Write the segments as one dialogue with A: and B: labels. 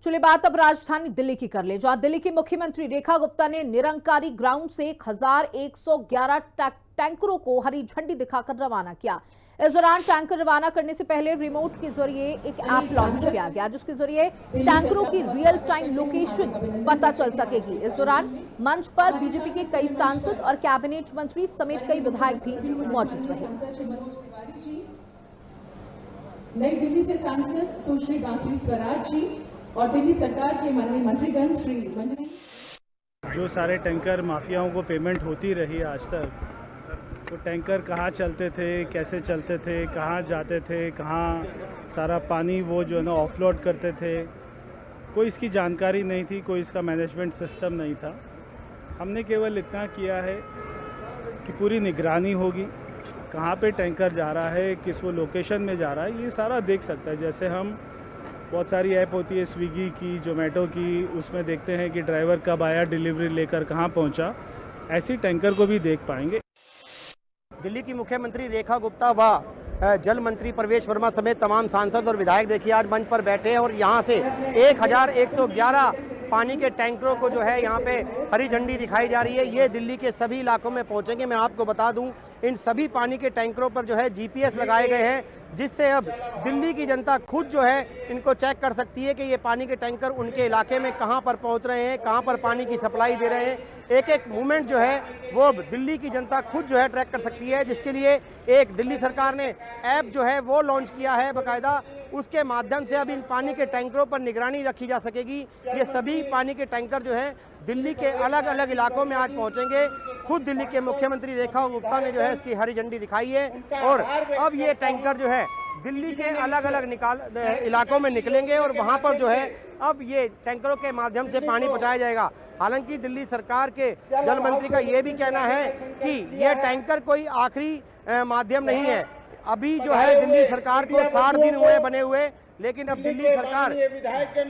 A: चलिए बात अब राजधानी दिल्ली की कर ले, जहां दिल्ली की मुख्यमंत्री रेखा गुप्ता ने निरंकारी ग्राउंड से 1111 टैंकरों को हरी झंडी दिखाकर रवाना किया। इस दौरान टैंकर रवाना करने से पहले रिमोट के जरिए एक ऐप लॉन्च किया गया, जिसके जरिए टैंकरों की रियल टाइम लोकेशन पता चल सकेगी। इस दौरान मंच पर बीजेपी के कई सांसद और कैबिनेट मंत्री समेत कई विधायक भी मौजूद रहे।
B: नई दिल्ली से सांसद सुश्री बांसुरी स्वराज जी और दिल्ली सरकार के माननीय मंत्रीगण श्री मंजरी।
C: जो सारे टैंकर माफियाओं को पेमेंट होती रही आज तक, तो टैंकर कहाँ चलते थे, कैसे चलते थे, कहाँ जाते थे, कहाँ सारा पानी वो जो है ना ऑफलोड करते थे, कोई इसकी जानकारी नहीं थी, कोई इसका मैनेजमेंट सिस्टम नहीं था। हमने केवल इतना किया है कि पूरी निगरानी होगी, कहाँ पे टैंकर जा रहा है, किस वो लोकेशन में जा रहा है, ये सारा देख सकता है। जैसे हम बहुत सारी ऐप होती है स्विगी की, जोमेटो की, उसमें देखते हैं कि ड्राइवर कब आया, डिलीवरी लेकर कहाँ पहुँचा, ऐसी टैंकर को भी देख पाएंगे।
D: दिल्ली की मुख्यमंत्री रेखा गुप्ता व जल मंत्री प्रवेश वर्मा समेत तमाम सांसद और विधायक देखिए आज मंच पर बैठे हैं और यहाँ से 1111 पानी के टैंकरों को जो है यहाँ पे हरी झंडी दिखाई जा रही है। ये दिल्ली के सभी इलाकों में पहुँचेंगे। मैं आपको बता दूं, इन सभी पानी के टैंकरों पर जो है जीपीएस लगाए गए हैं, जिससे अब दिल्ली की जनता खुद जो है इनको चेक कर सकती है कि ये पानी के टैंकर उनके इलाके में कहाँ पर पहुँच रहे हैं, कहाँ पर पानी की सप्लाई दे रहे हैं। एक एक मूवमेंट जो है वो दिल्ली की जनता खुद जो है ट्रैक कर सकती है, जिसके लिए एक दिल्ली सरकार ने ऐप जो है वो लॉन्च किया है बाकायदा। उसके माध्यम से अब इन पानी के टैंकरों पर निगरानी रखी जा सकेगी। ये सभी पानी के टैंकर जो हैं दिल्ली के अलग अलग इलाकों में आज पहुंचेंगे। खुद दिल्ली के मुख्यमंत्री रेखा गुप्ता ने जो है इसकी हरी झंडी दिखाई है और अब ये टैंकर जो है दिल्ली के अलग अलग इलाकों में निकलेंगे और वहां पर जो है अब ये टैंकरों के माध्यम से पानी पहुंचाया जाएगा। हालांकि दिल्ली सरकार के जल मंत्री का ये भी कहना है कि ये टैंकर कोई आखिरी माध्यम नहीं है। अभी जो है दिल्ली सरकार को 60 दिन हुए बने हुए, लेकिन अब दिल्ली सरकार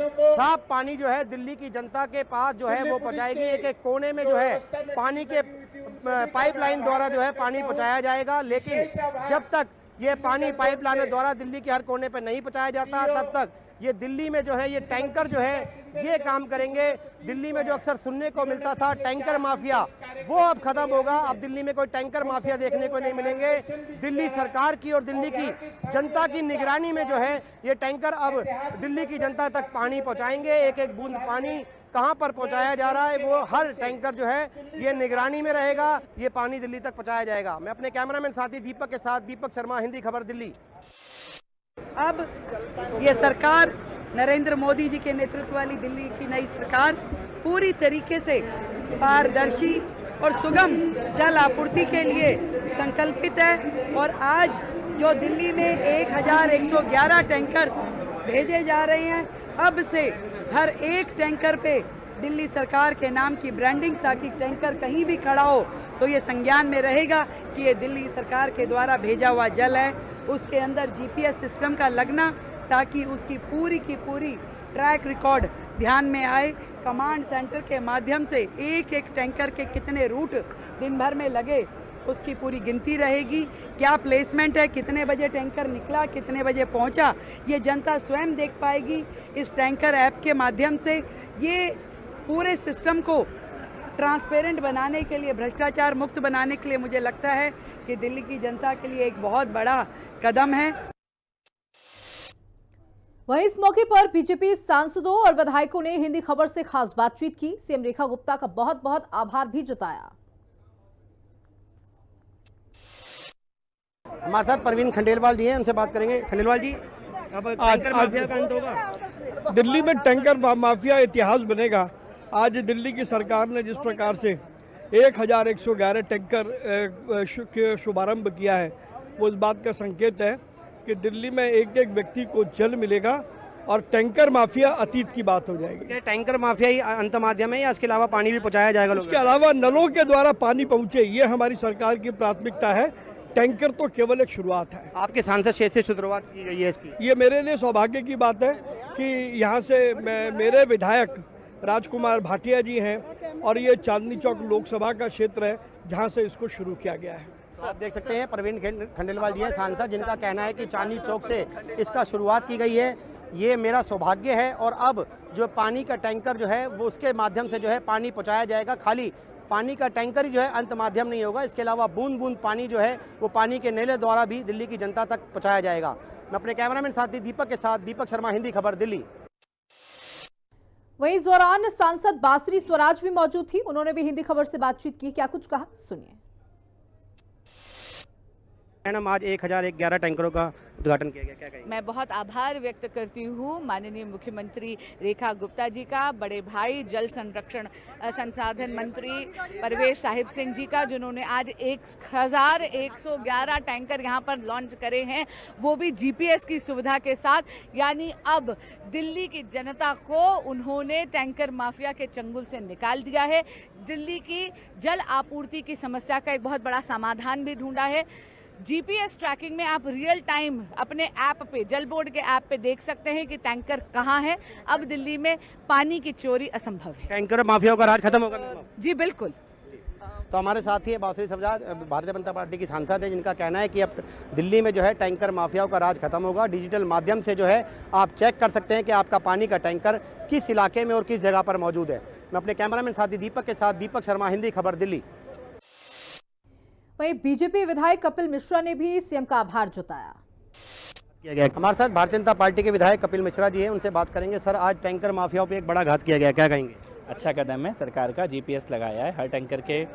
D: साफ पानी जो है दिल्ली की जनता के पास जो है वो पहुंचाएगी। एक एक कोने में जो है पानी के पाइपलाइन द्वारा जो है पानी पहुंचाया जाएगा। लेकिन जब तक ये पानी पाइपलाइन द्वारा दिल्ली के हर कोने पे नहीं पहुंचाया जाता, तब तक ये दिल्ली में जो है ये टैंकर जो है ये काम करेंगे। दिल्ली में जो अक्सर सुनने को मिलता था टैंकर माफिया, वो अब खत्म होगा। अब दिल्ली में कोई टैंकर माफिया देखने को नहीं मिलेंगे। दिल्ली सरकार की और दिल्ली की जनता की निगरानी में जो है ये टैंकर अब दिल्ली की जनता तक पानी पहुंचाएंगे। एक एक बूंद पानी कहां पर पहुंचाया जा रहा है वो हर टैंकर जो है ये निगरानी में रहेगा। ये पानी दिल्ली तक पहुंचाया जाएगा। मैं अपने कैमरामैन साथी दीपक के साथ, दीपक शर्मा, हिंदी खबर, दिल्ली।
E: अब ये सरकार नरेंद्र मोदी जी के नेतृत्व वाली दिल्ली की नई सरकार पूरी तरीके से पारदर्शी और सुगम जल आपूर्ति के लिए संकल्पित है। और आज जो दिल्ली में 1111 टैंकर्स भेजे जा रहे हैं, अब से हर एक टैंकर पे दिल्ली सरकार के नाम की ब्रांडिंग, ताकि टैंकर कहीं भी खड़ा हो तो ये संज्ञान में रहेगा कि ये दिल्ली सरकार के द्वारा भेजा हुआ जल है। उसके अंदर जीपीएस सिस्टम का लगना, ताकि उसकी पूरी की पूरी ट्रैक रिकॉर्ड ध्यान में आए। कमांड सेंटर के माध्यम से एक एक टैंकर के कितने रूट दिन भर में लगे उसकी पूरी गिनती रहेगी। क्या प्लेसमेंट है, कितने बजे टैंकर निकला, कितने बजे पहुंचा, ये जनता स्वयं देख पाएगी इस टैंकर ऐप के माध्यम से। ये पूरे सिस्टम को ट्रांसपेरेंट बनाने के लिए, भ्रष्टाचार मुक्त बनाने के लिए मुझे लगता है कि दिल्ली की जनता के लिए एक बहुत बड़ा कदम है।
A: वहीं इस मौके पर बीजेपी सांसदों और विधायकों ने हिंदी खबर से खास बातचीत की। सीएम रेखा गुप्ता का बहुत बहुत आभार भी जताया।
D: हमारे साथ परवीन खंडेलवाल जी हैं, उनसे बात करेंगे। खंडेलवाल जी, अब टैंकर माफिया का अंत होगा?
F: दिल्ली में टैंकर माफिया इतिहास बनेगा। आज दिल्ली की सरकार ने जिस प्रकार से 1111 टैंकर के शुभारंभ किया है, वो इस बात का संकेत है कि दिल्ली में एक एक व्यक्ति को जल मिलेगा और टैंकर माफिया अतीत की बात हो जाएगी।
D: क्या टैंकर माफिया ही अंत माध्यम है या इसके अलावा पानी भी पहुंचाया जाएगा?
F: उसके अलावा नलों के द्वारा पानी पहुंचे, ये हमारी सरकार की प्राथमिकता है। टैंकर तो केवल एक शुरुआत है।
D: आपके सांसद क्षेत्र से शुरुआत की गई है इसकी।
F: ये मेरे लिए सौभाग्य की बात है कि यहाँ से मेरे विधायक राजकुमार भाटिया जी हैं और ये चांदनी चौक लोकसभा का क्षेत्र है जहाँ से इसको शुरू किया गया है।
D: आप देख सकते हैं परवीन खंडेलवाल जी हैं सांसद, जिनका कहना है कि चांदनी चौक से इसका शुरुआत की गई है ये मेरा सौभाग्य है और अब जो पानी का टैंकर जो है वो उसके माध्यम से जो है पानी पहुँचाया जाएगा। खाली पानी का टैंकर ही जो है अंत माध्यम नहीं होगा, इसके अलावा बूंद बूंद पानी जो है वो पानी के नेले द्वारा भी दिल्ली की जनता तक पहुँचाया जाएगा। मैं अपने कैमरामैन साथी दीपक के साथ दीपक शर्मा, हिंदी खबर, दिल्ली।
A: वहीं इस दौरान सांसद बासरी स्वराज भी मौजूद थी, उन्होंने भी हिंदी खबर से बातचीत की। क्या कुछ कहा, सुनिए।
D: मैडम, आज 1011 टैंकरों का उद्घाटन किया गया, क्या कहेंगे?
G: मैं बहुत आभार व्यक्त करती हूँ माननीय मुख्यमंत्री रेखा गुप्ता जी का, बड़े भाई जल संरक्षण संसाधन मंत्री परवेश साहिब सिंह जी का, जिन्होंने आज 1111 टैंकर यहाँ पर लॉन्च करे हैं, वो भी जीपीएस की सुविधा के साथ। यानी अब दिल्ली की जनता को उन्होंने टैंकर माफिया के चंगुल से निकाल दिया है। दिल्ली की जल आपूर्ति की समस्या का एक बहुत बड़ा समाधान भी ढूंढा है। जीपीएस ट्रैकिंग में आप रियल टाइम अपने ऐप पे, जल बोर्ड के ऐप पे देख सकते हैं कि टैंकर कहाँ है। अब दिल्ली में पानी की चोरी असंभव है।
D: टैंकर माफियाओं का राज खत्म होगा?
G: जी बिल्कुल।
D: तो हमारे साथ ही बासरी स्वराज भारतीय जनता पार्टी की सांसद है, जिनका कहना है कि अब दिल्ली में जो है टैंकर माफियाओं का राज खत्म होगा। डिजिटल माध्यम से जो है आप चेक कर सकते हैं कि आपका पानी का टैंकर किस इलाके में और किस जगह पर मौजूद है। मैं अपने कैमरामैन साथी दीपक के साथ दीपक शर्मा, हिंदी खबर, दिल्ली।
A: वहीं बीजेपी विधायक कपिल मिश्रा ने भी सीएम का आभार जताया।
D: हमारे साथ भारतीय जनता पार्टी के विधायक कपिल मिश्रा जी हैं, उनसे बात करेंगे। सर, आज टैंकर माफियाओं पे एक बड़ा घात किया गया, क्या कहेंगे?
H: अच्छा कदम है सरकार का, जीपीएस लगाया है, हर टैंकर के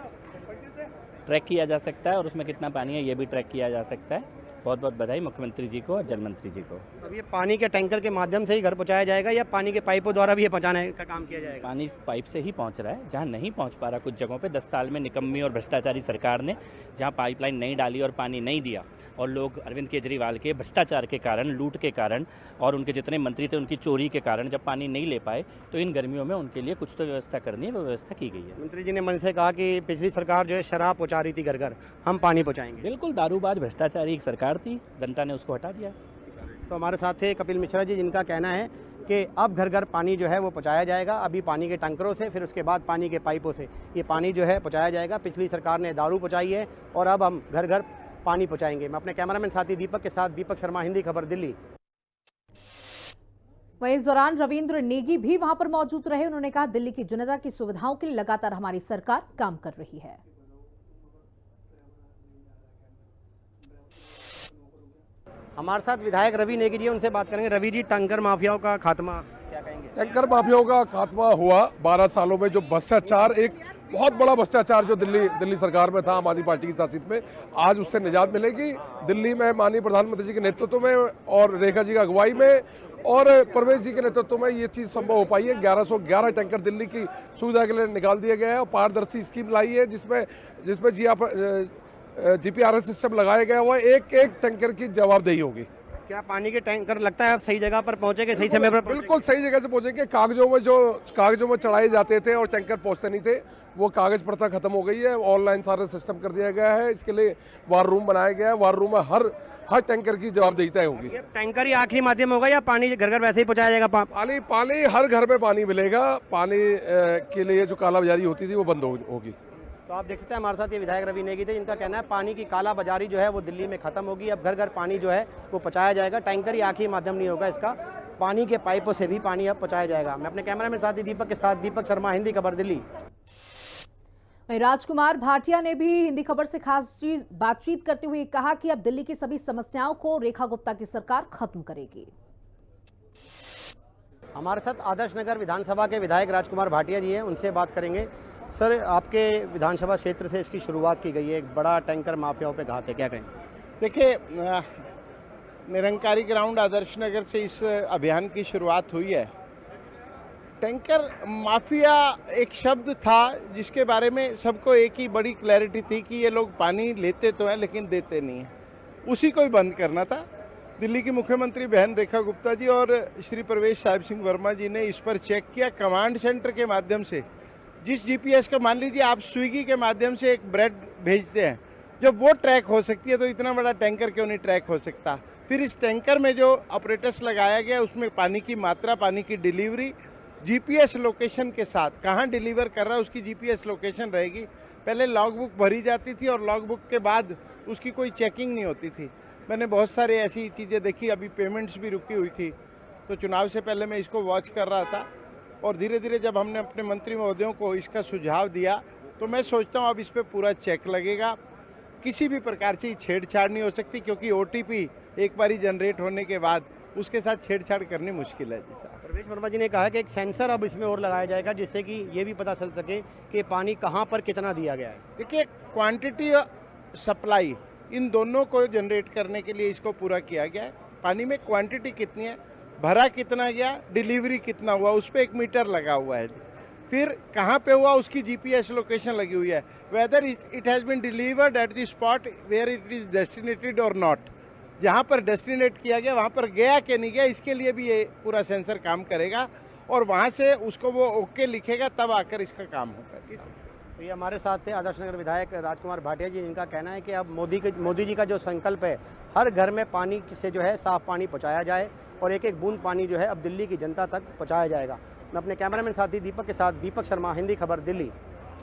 H: ट्रैक किया जा सकता है और उसमें कितना पानी है ये भी ट्रैक किया जा सकता है। बहुत बहुत बधाई मुख्यमंत्री जी को और जल मंत्री जी को।
D: अब ये पानी के टैंकर के माध्यम से ही घर पहुंचाया जाएगा या पानी के पाइपों द्वारा भी ये पहुंचाने का काम किया जाएगा?
H: पानी पाइप से ही पहुंच रहा है, जहां नहीं पहुंच पा रहा कुछ जगहों पे 10 साल में निकम्मी और भ्रष्टाचारी सरकार ने जहां पाइपलाइन नहीं डाली और पानी नहीं दिया, और लोग अरविंद केजरीवाल के भ्रष्टाचार के कारण, लूट के कारण और उनके जितने मंत्री थे उनकी चोरी के कारण जब पानी नहीं ले पाए, तो इन गर्मियों में उनके लिए कुछ तो व्यवस्था करनी है, वो व्यवस्था की गई है।
D: मंत्री जी ने मन से कहा कि पिछली सरकार जो है शराब पहुँचा रही थी घर घर, हम पानी पहुँचाएंगे।
H: बिल्कुल, दारूबाज भ्रष्टाचारी सरकार थी, जनता ने उसको हटा दिया।
D: तो हमारे साथ थे कपिल मिश्रा जी, जिनका कहना है कि अब घर घर पानी जो है वो पहुँचाया जाएगा। अभी पानी के टैंकरों से, फिर उसके बाद पानी के पाइपों से ये पानी जो है पहुँचाया जाएगा। पिछली सरकार ने दारू पहुँचाई है और अब हम घर घर पानी पहुँचाएंगे। मैं अपने कैमरामैन साथी दीपक के साथ दीपक शर्मा, हिंदी खबर, दिल्ली।
A: वहीं इस दौरान रविंद्र नेगी भी वहां पर मौजूद रहे। उन्होंने कहा, दिल्ली की जनता की सुविधाओं के लिए लगातार हमारी सरकार काम कर रही है।
D: हमारे साथ विधायक रवि नेगी जी, उनसे बात करेंगे। रवि जी, टैंकर माफियाओं का खात्मा क्या कहेंगे?
I: टैंकर माफियाओं का खात्मा हुआ 12 सालों में। जो भ्रष्टाचार, एक बहुत बड़ा भ्रष्टाचार जो दिल्ली सरकार में था आम आदमी पार्टी की शासित में, आज उससे निजात मिलेगी। दिल्ली में माननीय प्रधानमंत्री जी के नेतृत्व में और रेखा जी की अगुवाई में और परवेश जी के नेतृत्व में ये चीज़ संभव हो पाई है। 1111 टैंकर दिल्ली की सुविधा के लिए निकाल दिया गया है और पारदर्शी स्कीम लाई है, जिसमें जीपीआरएस सिस्टम लगाया गया हुआ है। एक एक टैंकर की जवाबदेही होगी।
D: क्या पानी के टैंकर लगता है आप सही जगह पर पहुंचेंगे, सही समय पर?
I: बिल्कुल सही जगह से पहुंचेंगे। कागजों में चढ़ाए जाते थे और टैंकर पहुंचते नहीं थे, वो कागज प्रथा खत्म हो गई है। ऑनलाइन सारा सिस्टम कर दिया गया है। इसके लिए वार रूम बनाया गया है। वार रूम में हर टैंकर की जवाबदेही तय होगी।
D: टैंकर ही आखिरी माध्यम होगा या पानी घर घर वैसे ही पहुंचाया जाएगा?
I: पानी हर घर में पानी मिलेगा। पानी के लिए जो कालाबाजारी होती थी वो बंद होगी।
D: तो आप देख सकते हैं हमारे साथ ये विधायक रवि नेगी थे, जिनका कहना है पानी की कालाबाजारी जो है वो दिल्ली में खत्म होगी। अब घर घर पानी जो है वो पहुंचाया जाएगा। टैंकर ही आखिरी माध्यम नहीं होगा इसका, पानी के पाइपों से भी पानी अब पहुंचाया जाएगा। मैं अपने कैमरामैन साथी दीपक के साथ दीपक शर्मा, हिंदी खबर, दिल्ली।
A: वहीं राजकुमार भाटिया ने भी हिंदी खबर से खास बातचीत करते हुए कहा कि अब दिल्ली की सभी समस्याओं को रेखा गुप्ता की सरकार खत्म करेगी।
D: हमारे साथ आदर्श नगर विधानसभा के विधायक राजकुमार भाटिया जी हैं, उनसे बात करेंगे। सर, आपके विधानसभा क्षेत्र से इसकी शुरुआत की गई है, एक बड़ा टैंकर माफियाओं पे घात है, क्या कहें?
J: देखिए, निरंकारी ग्राउंड आदर्श नगर से इस अभियान की शुरुआत हुई है। टैंकर माफिया एक शब्द था जिसके बारे में सबको एक ही बड़ी क्लैरिटी थी कि ये लोग पानी लेते तो हैं लेकिन देते नहीं हैं, उसी को ही बंद करना था। दिल्ली की मुख्यमंत्री बहन रेखा गुप्ता जी और श्री परवेश साहिब सिंह वर्मा जी ने इस पर चेक किया। कमांड सेंटर के माध्यम से जिस जीपीएस का, मान लीजिए आप स्विगी के माध्यम से एक ब्रेड भेजते हैं, जब वो ट्रैक हो सकती है तो इतना बड़ा टैंकर क्यों नहीं ट्रैक हो सकता? फिर इस टैंकर में जो ऑपरेटर्स लगाया गया उसमें पानी की मात्रा, पानी की डिलीवरी जीपीएस लोकेशन के साथ, कहाँ डिलीवर कर रहा है उसकी जीपीएस लोकेशन रहेगी। पहले लॉग बुक भरी जाती थी और लॉग बुक के बाद उसकी कोई चेकिंग नहीं होती थी। मैंने बहुत सारे ऐसी चीज़ें देखी, अभी पेमेंट्स भी रुकी हुई थी। तो चुनाव से पहले मैं इसको वॉच कर रहा था और धीरे धीरे जब हमने अपने मंत्री महोदयों को इसका सुझाव दिया तो मैं सोचता हूँ अब इस पर पूरा चेक लगेगा। किसी भी प्रकार से छेड़छाड़ नहीं हो सकती, क्योंकि OTP एक बारी जनरेट होने के बाद उसके साथ छेड़छाड़ करनी मुश्किल है।
D: प्रवेश वर्मा जी ने कहा कि एक सेंसर अब इसमें और लगाया जाएगा जिससे कि ये भी पता चल सके कि पानी कहाँ पर कितना दिया गया है।
J: देखिए, क्वांटिटी सप्लाई इन दोनों को जनरेट करने के लिए इसको पूरा किया गया है। पानी में क्वांटिटी कितनी है, भरा कितना गया, डिलीवरी कितना हुआ, उस पर एक मीटर लगा हुआ है। फिर कहाँ पे हुआ उसकी GPS लोकेशन लगी हुई है, whether it has been delivered at the spot where it is destinated और नॉट। जहाँ पर डेस्टिनेट किया गया वहाँ पर गया कि नहीं गया, इसके लिए भी ये पूरा सेंसर काम करेगा और वहाँ से उसको वो ओके लिखेगा, तब आकर इसका काम होगा।
D: तो ये हमारे साथ थे आदर्श नगर विधायक राजकुमार भाटिया जी, जिनका कहना है कि अब मोदी जी का जो संकल्प है हर घर में पानी से जो है साफ पानी पहुँचाया जाए और एक एक बूंद पानी जो है अब दिल्ली की जनता तक पहुँचाया जाएगा। मैं अपने कैमरामैन साथी दीपक के साथ, दीपक शर्मा, हिंदी खबर, दिल्ली।